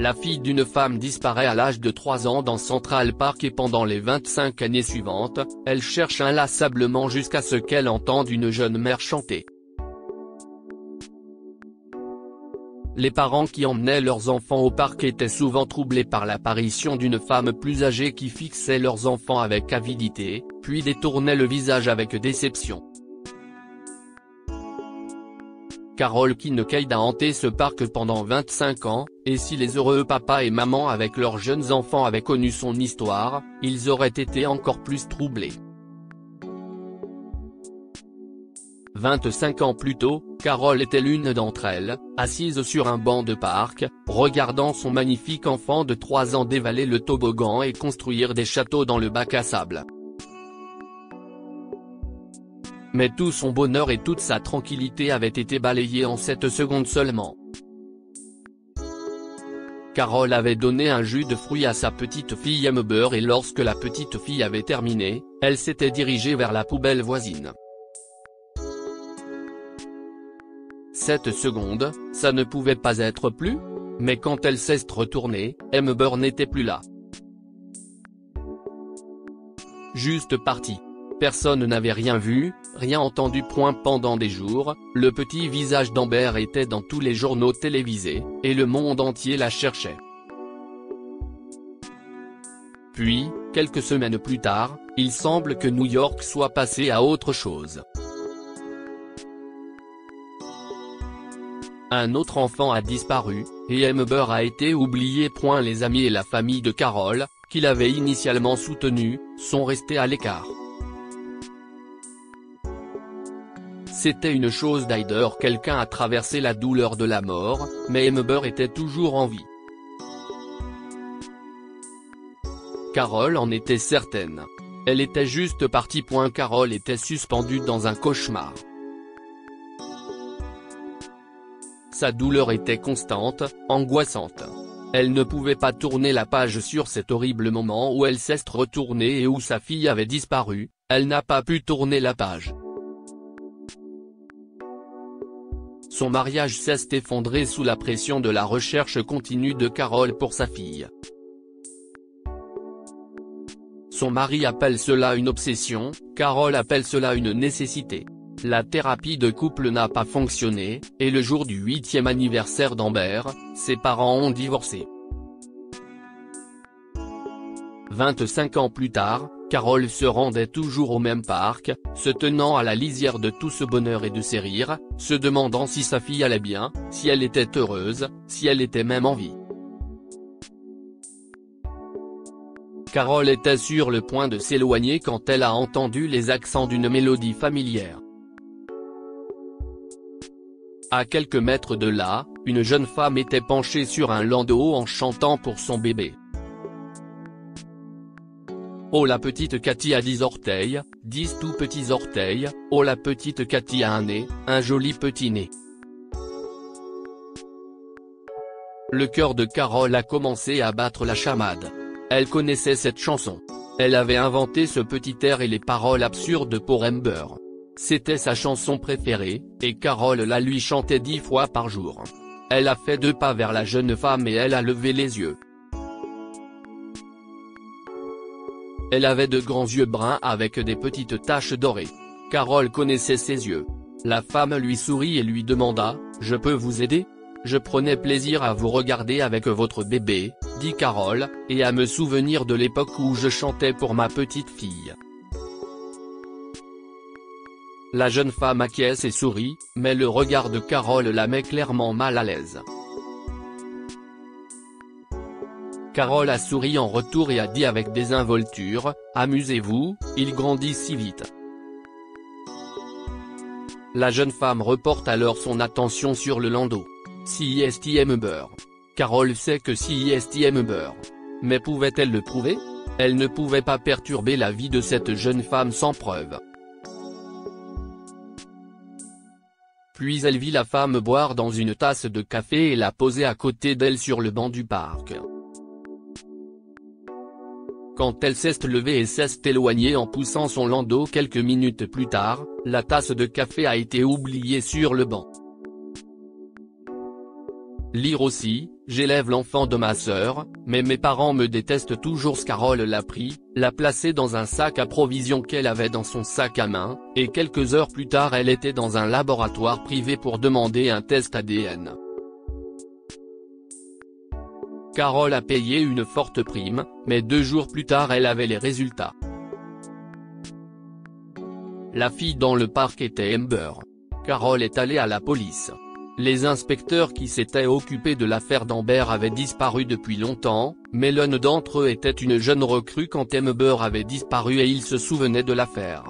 La fille d'une femme disparaît à l'âge de 3 ans dans Central Park et pendant les 25 années suivantes, elle cherche inlassablement jusqu'à ce qu'elle entende une jeune mère chanter. Les parents qui emmenaient leurs enfants au parc étaient souvent troublés par l'apparition d'une femme plus âgée qui fixait leurs enfants avec avidité, puis détournait le visage avec déception. Carol Kincaid a hanté ce parc pendant 25 ans, et si les heureux papas et mamans avec leurs jeunes enfants avaient connu son histoire, ils auraient été encore plus troublés. 25 ans plus tôt, Carol était l'une d'entre elles, assise sur un banc de parc, regardant son magnifique enfant de 3 ans dévaler le toboggan et construire des châteaux dans le bac à sable. Mais tout son bonheur et toute sa tranquillité avaient été balayés en 7 secondes seulement. Carol avait donné un jus de fruits à sa petite fille Amber et lorsque la petite fille avait terminé, elle s'était dirigée vers la poubelle voisine. 7 secondes, ça ne pouvait pas être plus ? Mais quand elle s'est retournée, Amber n'était plus là. Juste partie. Personne n'avait rien vu, rien entendu. Pendant des jours, le petit visage d'Amber était dans tous les journaux télévisés, et le monde entier la cherchait. Puis, quelques semaines plus tard, il semble que New York soit passé à autre chose. Un autre enfant a disparu, et Amber a été oubliée. Les amis et la famille de Carol, qui l'avaient initialement soutenue, sont restés à l'écart. C'était une chose d'Aider, quelqu'un a traversé la douleur de la mort, mais Amber était toujours en vie. Carol en était certaine. Elle était juste partie. Carol était suspendue dans un cauchemar. Sa douleur était constante, angoissante. Elle ne pouvait pas tourner la page sur cet horrible moment où elle s'est retournée et où sa fille avait disparu, elle n'a pas pu tourner la page. Son mariage s'est effondré sous la pression de la recherche continue de Carol pour sa fille. Son mari appelle cela une obsession, Carol appelle cela une nécessité. La thérapie de couple n'a pas fonctionné, et le jour du 8e anniversaire d'Amber, ses parents ont divorcé. 25 ans plus tard, Carol se rendait toujours au même parc, se tenant à la lisière de tout ce bonheur et de ces rires, se demandant si sa fille allait bien, si elle était heureuse, si elle était même en vie. Carol était sur le point de s'éloigner quand elle a entendu les accents d'une mélodie familière. À quelques mètres de là, une jeune femme était penchée sur un landau en chantant pour son bébé. Oh la petite Cathy a 10 orteils, 10 tout petits orteils, oh la petite Cathy a un nez, un joli petit nez. Le cœur de Carol a commencé à battre la chamade. Elle connaissait cette chanson. Elle avait inventé ce petit air et les paroles absurdes pour Amber. C'était sa chanson préférée, et Carol la lui chantait 10 fois par jour. Elle a fait 2 pas vers la jeune femme et elle a levé les yeux. Elle avait de grands yeux bruns avec des petites taches dorées. Carol connaissait ses yeux. La femme lui sourit et lui demanda « Je peux vous aider ? Je prenais plaisir à vous regarder avec votre bébé », dit Carol, et à me souvenir de l'époque où je chantais pour ma petite fille. La jeune femme acquiesce et sourit, mais le regard de Carol la met clairement mal à l'aise. Carol a souri en retour et a dit avec désinvolture, « Amusez-vous, il grandit si vite ». La jeune femme reporte alors son attention sur le landau. CIST Amber. Carol sait que CIST Amber. Mais pouvait-elle le prouver ? Elle ne pouvait pas perturber la vie de cette jeune femme sans preuve. Puis elle vit la femme boire dans une tasse de café et la poser à côté d'elle sur le banc du parc. Quand elle s'est levée et s'est éloignée en poussant son landau quelques minutes plus tard, la tasse de café a été oubliée sur le banc. Lire aussi, j'élève l'enfant de ma sœur, mais mes parents me détestent toujours. Carole l'a pris, l'a placé dans un sac à provisions qu'elle avait dans son sac à main, et quelques heures plus tard elle était dans un laboratoire privé pour demander un test ADN. Carole a payé une forte prime, mais 2 jours plus tard elle avait les résultats. La fille dans le parc était Amber. Carole est allée à la police. Les inspecteurs qui s'étaient occupés de l'affaire d'Amber avaient disparu depuis longtemps, mais l'un d'entre eux était une jeune recrue quand Amber avait disparu et ils se souvenaient de l'affaire.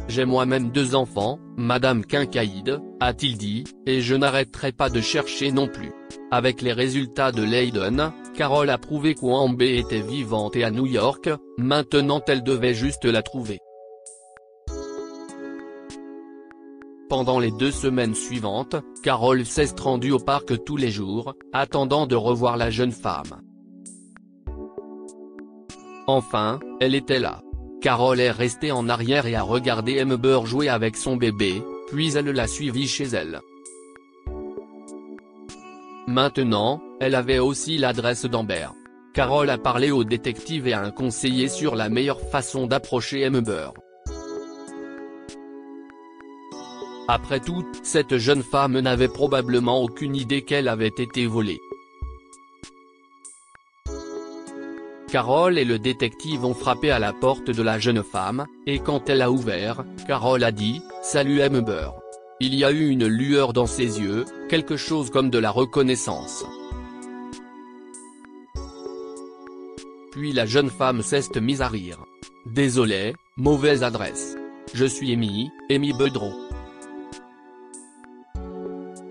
J'ai moi-même 2 enfants, Madame Kincaid, a-t-il dit, et je n'arrêterai pas de chercher non plus. Avec les résultats de Layden, Carole a prouvé qu'Amber était vivante et à New York, maintenant elle devait juste la trouver. Pendant les 2 semaines suivantes, Carole s'est rendue au parc tous les jours, attendant de revoir la jeune femme. Enfin, elle était là. Carole est restée en arrière et a regardé Amber jouer avec son bébé, puis elle l'a suivie chez elle. Maintenant, elle avait aussi l'adresse d'Amber. Carole a parlé au détective et à un conseiller sur la meilleure façon d'approcher Amber. Après tout, cette jeune femme n'avait probablement aucune idée qu'elle avait été volée. Carole et le détective ont frappé à la porte de la jeune femme, et quand elle a ouvert, Carole a dit « Salut Amber ». Il y a eu une lueur dans ses yeux, quelque chose comme de la reconnaissance. Puis la jeune femme s'est mise à rire. « Désolé, mauvaise adresse. Je suis Amy Bedreau. »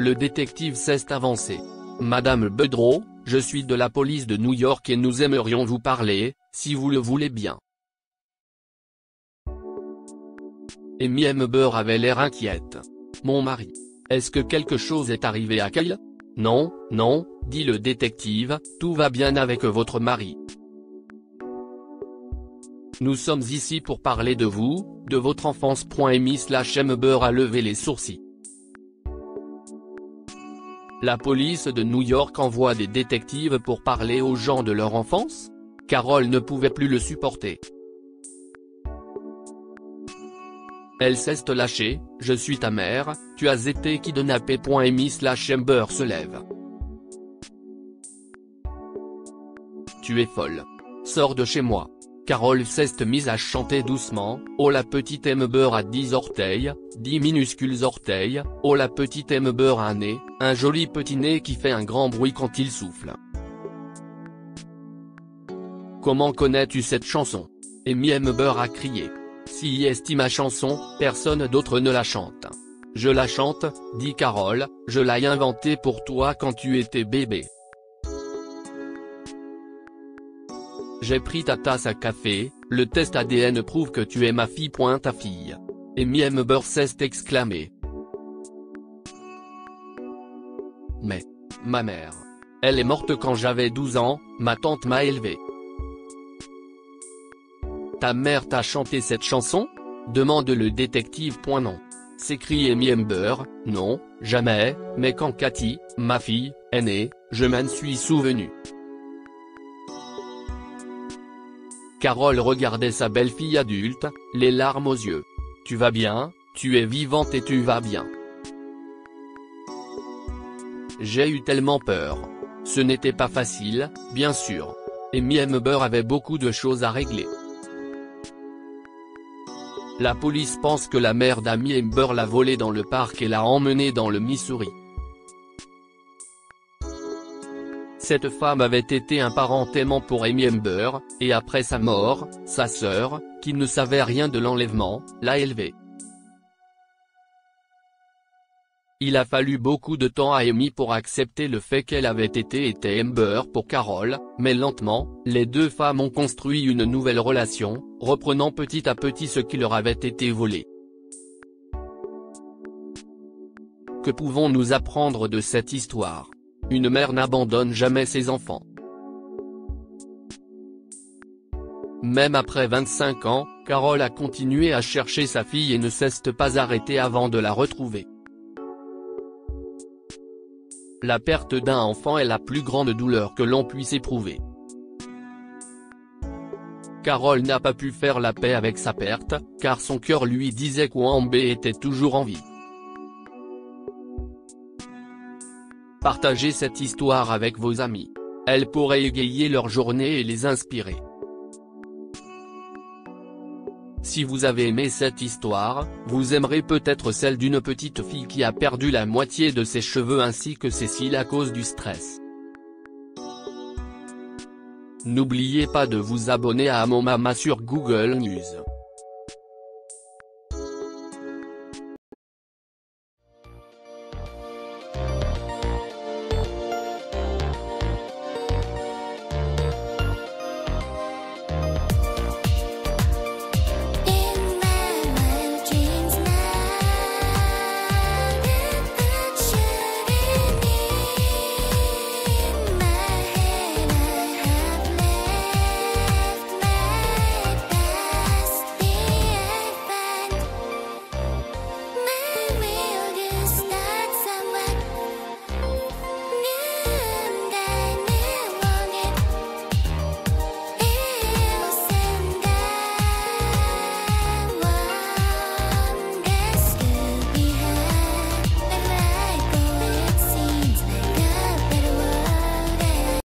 Le détective s'est avancé. « Madame Bedreau, je suis de la police de New York et nous aimerions vous parler, si vous le voulez bien. » Amy Amber avait l'air inquiète. « Mon mari. Est-ce que quelque chose est arrivé à Kyle ? » « Non, non, » dit le détective, « tout va bien avec votre mari. Nous sommes ici pour parler de vous, de votre enfance. » Amber a levé les sourcils. La police de New York envoie des détectives pour parler aux gens de leur enfance ? Carole ne pouvait plus le supporter. Elle s'est lâchée, « Je suis ta mère, tu as été kidnappée. » Amber se lève. « Tu es folle. Sors de chez moi. » Carole s'est mise à chanter doucement, « Oh la petite Amber a 10 orteils, 10 minuscules orteils, oh la petite Amber a un nez, un joli petit nez qui fait un grand bruit quand il souffle. » Comment connais-tu cette chanson ? Amy Amber a crié. « Si est ma chanson, personne d'autre ne la chante. »« Je la chante, » dit Carole, « je l'ai inventée pour toi quand tu étais bébé. J'ai pris ta tasse à café, le test ADN prouve que tu es ma fille. Ta fille. » Amy Amber s'est exclamée. « Mais, ma mère. Elle est morte quand j'avais 12 ans, ma tante m'a élevée. »« Ta mère t'a chanté cette chanson ? » demande le détective. « Non. » s'écrie Amy Amber, « Non, jamais, mais quand Cathy, ma fille, est née, je m'en suis souvenu. » Carole regardait sa belle-fille adulte, les larmes aux yeux. « Tu vas bien, tu es vivante et tu vas bien. » J'ai eu tellement peur. Ce n'était pas facile, bien sûr. Amy Amber avait beaucoup de choses à régler. La police pense que la mère d'Amy Amber l'a volée dans le parc et l'a emmenée dans le Missouri. Cette femme avait été un parent aimant pour Amy Amber, et après sa mort, sa sœur, qui ne savait rien de l'enlèvement, l'a élevée. Il a fallu beaucoup de temps à Amy pour accepter le fait qu'elle avait été Amber pour Carole, mais lentement, les 2 femmes ont construit une nouvelle relation, reprenant petit à petit ce qui leur avait été volé. Que pouvons-nous apprendre de cette histoire ? Une mère n'abandonne jamais ses enfants. Même après 25 ans, Carole a continué à chercher sa fille et ne s'est pas arrêtée avant de la retrouver. La perte d'un enfant est la plus grande douleur que l'on puisse éprouver. Carole n'a pas pu faire la paix avec sa perte, car son cœur lui disait qu'Wambe était toujours en vie. Partagez cette histoire avec vos amis. Elle pourrait égayer leur journée et les inspirer. Si vous avez aimé cette histoire, vous aimerez peut-être celle d'une petite fille qui a perdu la moitié de ses cheveux ainsi que ses cils à cause du stress. N'oubliez pas de vous abonner à Mon Mama sur Google News.